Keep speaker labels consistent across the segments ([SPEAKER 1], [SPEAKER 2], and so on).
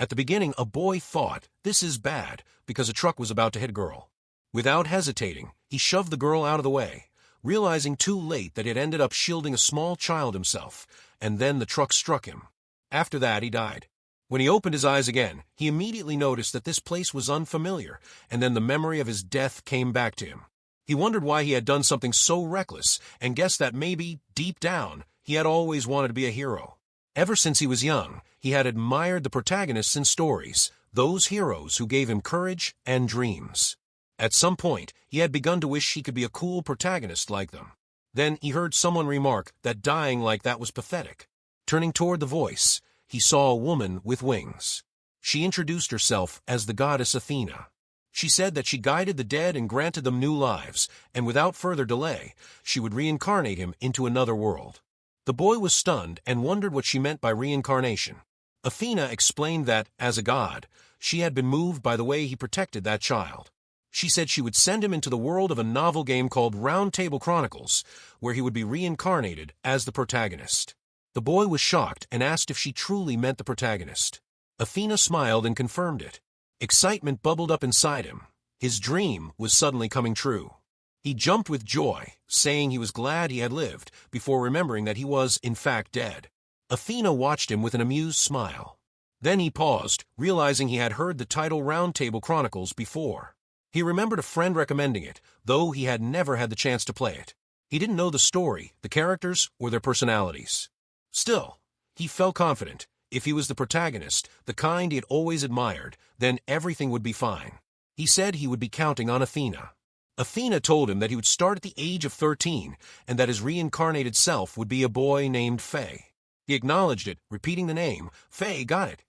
[SPEAKER 1] At the beginning, a boy thought, "This is bad," because a truck was about to hit a girl. Without hesitating, he shoved the girl out of the way, realizing too late that it ended up shielding a small child himself, and then the truck struck him. After that, he died. When he opened his eyes again, he immediately noticed that this place was unfamiliar, and then the memory of his death came back to him. He wondered why he had done something so reckless, and guessed that maybe, deep down, he had always wanted to be a hero. Ever since he was young, he had admired the protagonists in stories, those heroes who gave him courage and dreams. At some point, he had begun to wish he could be a cool protagonist like them. Then he heard someone remark that dying like that was pathetic. Turning toward the voice, he saw a woman with wings. She introduced herself as the goddess Athena. She said that she guided the dead and granted them new lives, and without further delay, she would reincarnate him into another world. The boy was stunned and wondered what she meant by reincarnation. Athena explained that, as a god, she had been moved by the way he protected that child. She said she would send him into the world of a novel game called Round Table Chronicles, where he would be reincarnated as the protagonist. The boy was shocked and asked if she truly meant the protagonist. Athena smiled and confirmed it. Excitement bubbled up inside him. His dream was suddenly coming true. He jumped with joy, saying he was glad he had lived, before remembering that he was, in fact, dead. Athena watched him with an amused smile. Then he paused, realizing he had heard the title Round Table Chronicles before. He remembered a friend recommending it, though he had never had the chance to play it. He didn't know the story, the characters, or their personalities. Still, he felt confident. If he was the protagonist, the kind he had always admired, then everything would be fine. He said he would be counting on Athena. Athena told him that he would start at the age of 13, and that his reincarnated self would be a boy named Faye. He acknowledged it, repeating the name. Faye got it.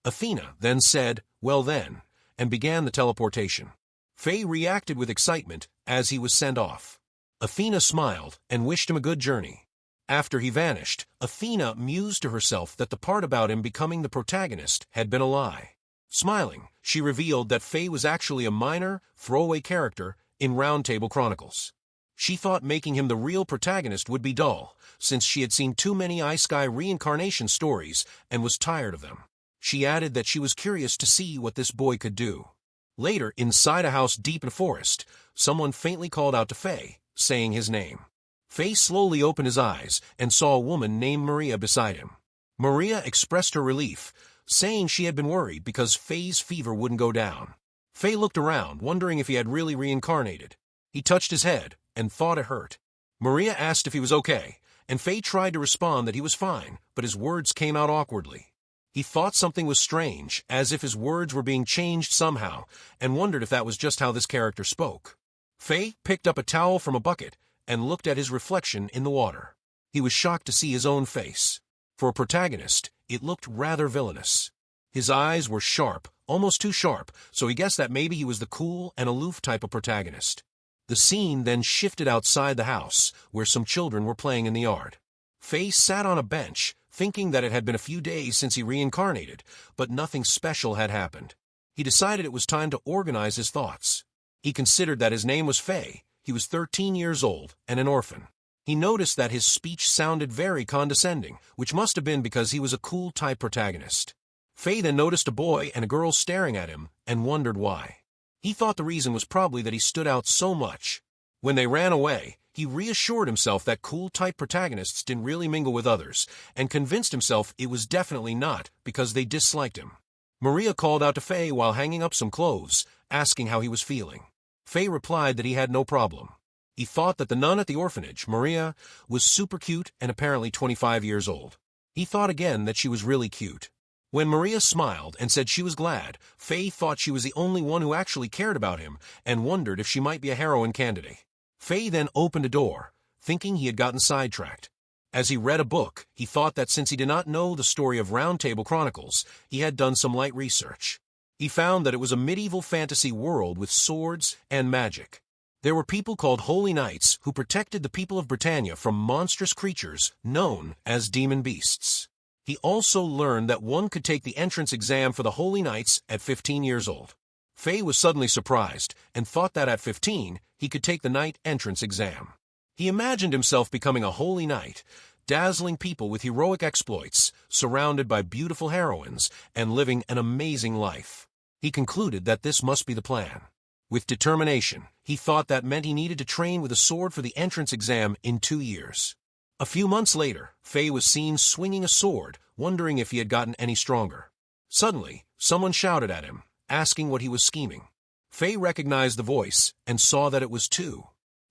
[SPEAKER 1] Athena then said, "Well then," and began the teleportation. Faye reacted with excitement as he was sent off. Athena smiled and wished him a good journey. After he vanished, Athena mused to herself that the part about him becoming the protagonist had been a lie. Smiling, she revealed that Faye was actually a minor, throwaway character in Round Table Chronicles. She thought making him the real protagonist would be dull, since she had seen too many Ice-Sky reincarnation stories and was tired of them. She added that she was curious to see what this boy could do. Later, inside a house deep in a forest, someone faintly called out to Faye, saying his name. Faye slowly opened his eyes and saw a woman named Maria beside him. Maria expressed her relief, saying she had been worried because Faye's fever wouldn't go down. Faye looked around, wondering if he had really reincarnated. He touched his head and thought it hurt. Maria asked if he was okay, and Faye tried to respond that he was fine, but his words came out awkwardly. He thought something was strange, as if his words were being changed somehow, and wondered if that was just how this character spoke. Faye picked up a towel from a bucket and looked at his reflection in the water. He was shocked to see his own face. For a protagonist, it looked rather villainous. His eyes were sharp, almost too sharp, so he guessed that maybe he was the cool and aloof type of protagonist. The scene then shifted outside the house, where some children were playing in the yard. Faye sat on a bench, thinking that it had been a few days since he reincarnated, but nothing special had happened. He decided it was time to organize his thoughts. He considered that his name was Faye. He was 13 years old and an orphan. He noticed that his speech sounded very condescending, which must have been because he was a cool-type protagonist. Faye then noticed a boy and a girl staring at him and wondered why. He thought the reason was probably that he stood out so much. When they ran away, he reassured himself that cool-type protagonists didn't really mingle with others, and convinced himself it was definitely not because they disliked him. Maria called out to Faye while hanging up some clothes, asking how he was feeling. Faye replied that he had no problem. He thought that the nun at the orphanage, Maria, was super cute and apparently 25 years old. He thought again that she was really cute. When Maria smiled and said she was glad, Faye thought she was the only one who actually cared about him and wondered if she might be a heroine candidate. Faye then opened a door, thinking he had gotten sidetracked. As he read a book, he thought that since he did not know the story of Round Table Chronicles, he had done some light research. He found that it was a medieval fantasy world with swords and magic. There were people called Holy Knights who protected the people of Britannia from monstrous creatures known as demon beasts. He also learned that one could take the entrance exam for the Holy Knights at 15 years old. Faye was suddenly surprised and thought that at 15 he could take the knight entrance exam. He imagined himself becoming a holy knight, dazzling people with heroic exploits, surrounded by beautiful heroines, and living an amazing life. He concluded that this must be the plan. With determination, he thought that meant he needed to train with a sword for the entrance exam in 2 years. A few months later, Fei was seen swinging a sword, wondering if he had gotten any stronger. Suddenly, someone shouted at him, asking what he was scheming. Fei recognized the voice and saw that it was Tu.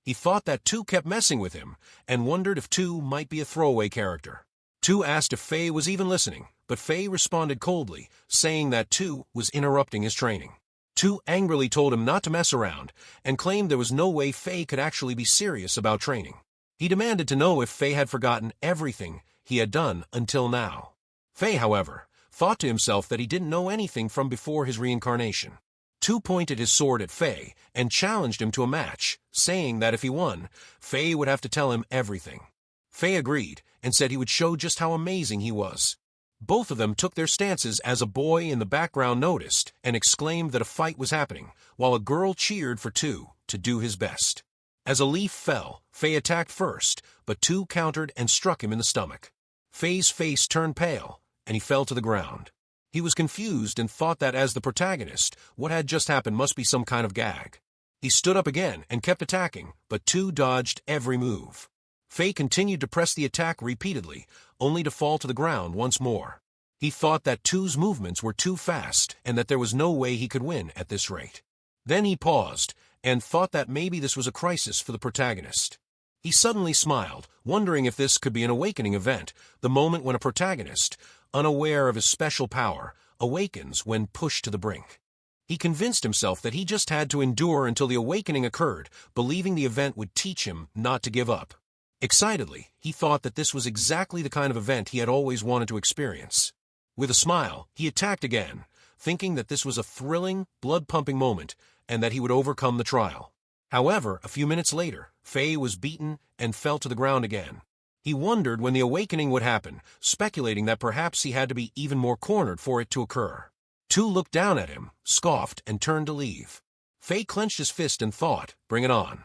[SPEAKER 1] He thought that Tu kept messing with him and wondered if Tu might be a throwaway character. Tu asked if Fei was even listening, but Fei responded coldly, saying that Tu was interrupting his training. Tu angrily told him not to mess around and claimed there was no way Fei could actually be serious about training. He demanded to know if Fei had forgotten everything he had done until now. Fei, however, thought to himself that he didn't know anything from before his reincarnation. Tu pointed his sword at Fei and challenged him to a match, saying that if he won, Fei would have to tell him everything. Fei agreed and said he would show just how amazing he was. Both of them took their stances as a boy in the background noticed and exclaimed that a fight was happening, while a girl cheered for Tu to do his best. As a leaf fell, Fei attacked first, but Tu countered and struck him in the stomach. Fei's face turned pale, and he fell to the ground. He was confused and thought that as the protagonist, what had just happened must be some kind of gag. He stood up again and kept attacking, but Tu dodged every move. Fei continued to press the attack repeatedly, only to fall to the ground once more. He thought that Tu's movements were too fast and that there was no way he could win at this rate. Then he paused and thought that maybe this was a crisis for the protagonist. He suddenly smiled, wondering if this could be an awakening event, the moment when a protagonist, unaware of his special power, awakens when pushed to the brink. He convinced himself that he just had to endure until the awakening occurred, believing the event would teach him not to give up. Excitedly, he thought that this was exactly the kind of event he had always wanted to experience. With a smile, he attacked again, thinking that this was a thrilling, blood-pumping moment and that he would overcome the trial. However, a few minutes later, Fei was beaten and fell to the ground again. He wondered when the awakening would happen, speculating that perhaps he had to be even more cornered for it to occur. Tu looked down at him, scoffed, and turned to leave. Fei clenched his fist and thought, "Bring it on."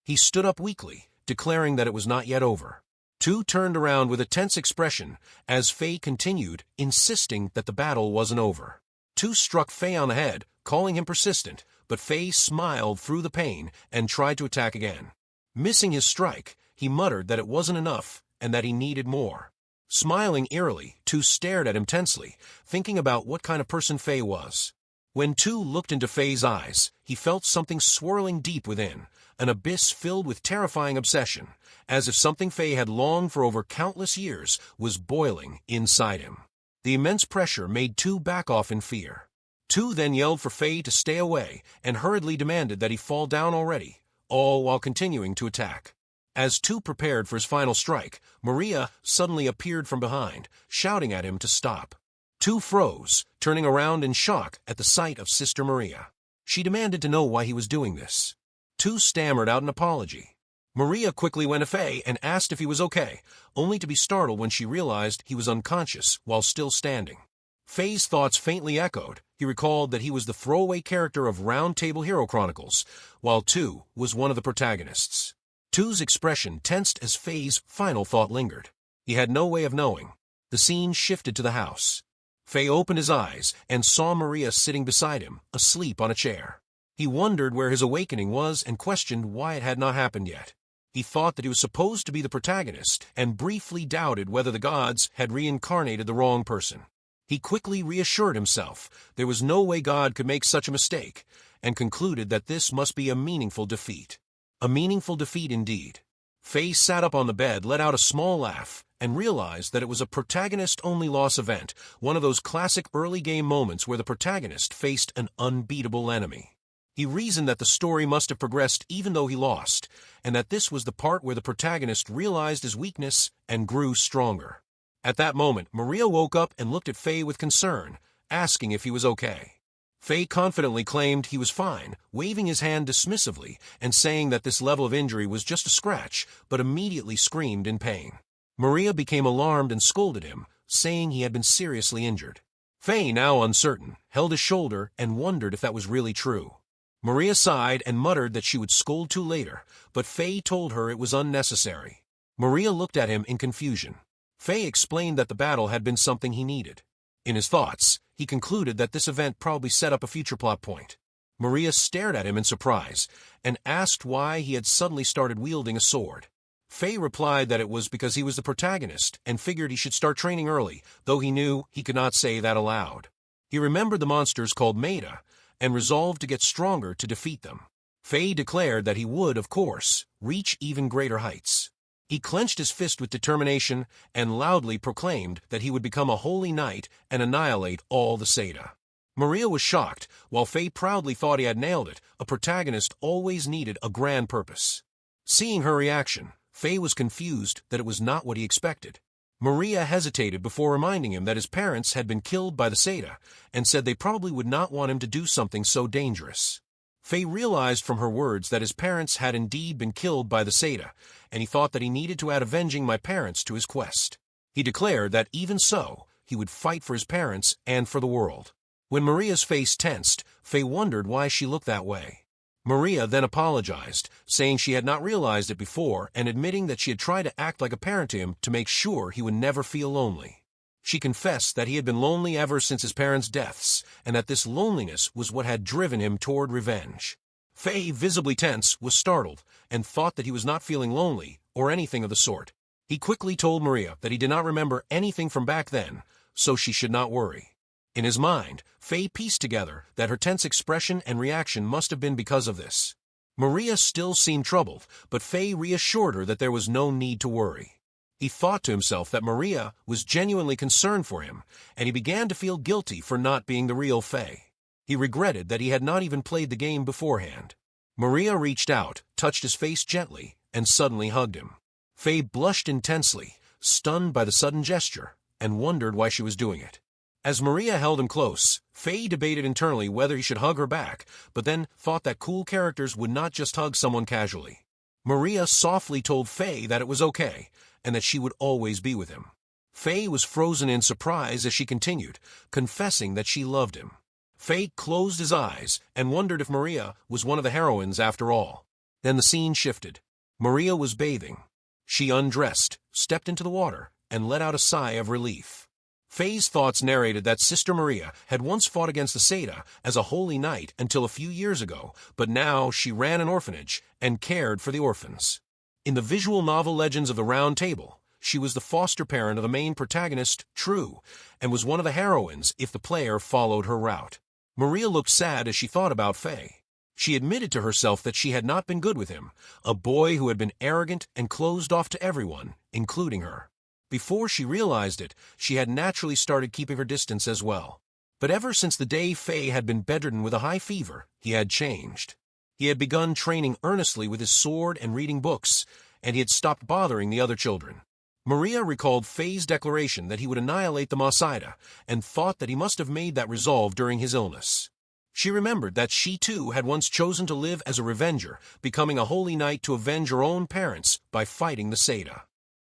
[SPEAKER 1] He stood up weakly, declaring that it was not yet over. Tu turned around with a tense expression as Fei continued, insisting that the battle wasn't over. Tu struck Fei on the head, calling him persistent, but Fei smiled through the pain and tried to attack again. Missing his strike, he muttered that it wasn't enough and that he needed more. Smiling eerily, Tu stared at him tensely, thinking about what kind of person Fei was. When Tu looked into Fei's eyes, he felt something swirling deep within, an abyss filled with terrifying obsession, as if something Fei had longed for over countless years was boiling inside him. The immense pressure made Tu back off in fear. Tu then yelled for Fei to stay away and hurriedly demanded that he fall down already, all while continuing to attack. As Tu prepared for his final strike, Maria suddenly appeared from behind, shouting at him to stop. Tu froze, turning around in shock at the sight of Sister Maria. She demanded to know why he was doing this. Tu stammered out an apology. Maria quickly went to Fei and asked if he was okay, only to be startled when she realized he was unconscious while still standing. Fei's thoughts faintly echoed. He recalled that he was the throwaway character of Round Table Hero Chronicles, while Tu was one of the protagonists. Tu's expression tensed as Fei's final thought lingered. He had no way of knowing. The scene shifted to the house. Fei opened his eyes and saw Maria sitting beside him, asleep on a chair. He wondered where his awakening was and questioned why it had not happened yet. He thought that he was supposed to be the protagonist and briefly doubted whether the gods had reincarnated the wrong person. He quickly reassured himself there was no way God could make such a mistake and concluded that this must be a meaningful defeat. A meaningful defeat indeed. Fei sat up on the bed, let out a small laugh, and realized that it was a protagonist-only loss event, one of those classic early game moments where the protagonist faced an unbeatable enemy. He reasoned that the story must have progressed even though he lost, and that this was the part where the protagonist realized his weakness and grew stronger. At that moment, Maria woke up and looked at Fei with concern, asking if he was okay. Fei confidently claimed he was fine, waving his hand dismissively and saying that this level of injury was just a scratch, but immediately screamed in pain. Maria became alarmed and scolded him, saying he had been seriously injured. Fei, now uncertain, held his shoulder and wondered if that was really true. Maria sighed and muttered that she would scold Tu later, but Fei told her it was unnecessary. Maria looked at him in confusion. Faye explained that the battle had been something he needed. In his thoughts, he concluded that this event probably set up a future plot point. Maria stared at him in surprise, and asked why he had suddenly started wielding a sword. Faye replied that it was because he was the protagonist, and figured he should start training early, though he knew he could not say that aloud. He remembered the monsters called Maida, and resolved to get stronger to defeat them. Faye declared that he would, of course, reach even greater heights. He clenched his fist with determination, and loudly proclaimed that he would become a holy knight and annihilate all the Seda. Maria was shocked, while Faye proudly thought he had nailed it. A protagonist always needed a grand purpose. Seeing her reaction, Faye was confused that it was not what he expected. Maria hesitated before reminding him that his parents had been killed by the Seda, and said they probably would not want him to do something so dangerous. Faye realized from her words that his parents had indeed been killed by the Seda, and he thought that he needed to add avenging my parents to his quest. He declared that even so, he would fight for his parents and for the world. When Maria's face tensed, Faye wondered why she looked that way. Maria then apologized, saying she had not realized it before, and admitting that she had tried to act like a parent to him to make sure he would never feel lonely. She confessed that he had been lonely ever since his parents' deaths, and that this loneliness was what had driven him toward revenge. Faye, visibly tense, was startled, and thought that he was not feeling lonely, or anything of the sort. He quickly told Maria that he did not remember anything from back then, so she should not worry. In his mind, Faye pieced together that her tense expression and reaction must have been because of this. Maria still seemed troubled, but Faye reassured her that there was no need to worry. He thought to himself that Maria was genuinely concerned for him, and he began to feel guilty for not being the real Faye. He regretted that he had not even played the game beforehand. Maria reached out, touched his face gently, and suddenly hugged him. Faye blushed intensely, stunned by the sudden gesture, and wondered why she was doing it. As Maria held him close, Faye debated internally whether he should hug her back, but then thought that cool characters would not just hug someone casually. Maria softly told Faye that it was okay, and that she would always be with him. Faye was frozen in surprise as she continued, confessing that she loved him. Faye closed his eyes and wondered if Maria was one of the heroines after all. Then the scene shifted. Maria was bathing. She undressed, stepped into the water, and let out a sigh of relief. Faye's thoughts narrated that Sister Maria had once fought against the Seda as a holy knight until a few years ago, but now she ran an orphanage and cared for the orphans. In the visual novel Legends of the Round Table, she was the foster parent of the main protagonist, True, and was one of the heroines if the player followed her route. Maria looked sad as she thought about Faye. She admitted to herself that she had not been good with him, a boy who had been arrogant and closed off to everyone, including her. Before she realized it, she had naturally started keeping her distance as well. But ever since the day Faye had been bedridden with a high fever, he had changed. He had begun training earnestly with his sword and reading books, and he had stopped bothering the other children. Maria recalled Faye's declaration that he would annihilate the Masaida, and thought that he must have made that resolve during his illness. She remembered that she too had once chosen to live as a revenger, becoming a holy knight to avenge her own parents by fighting the Seda.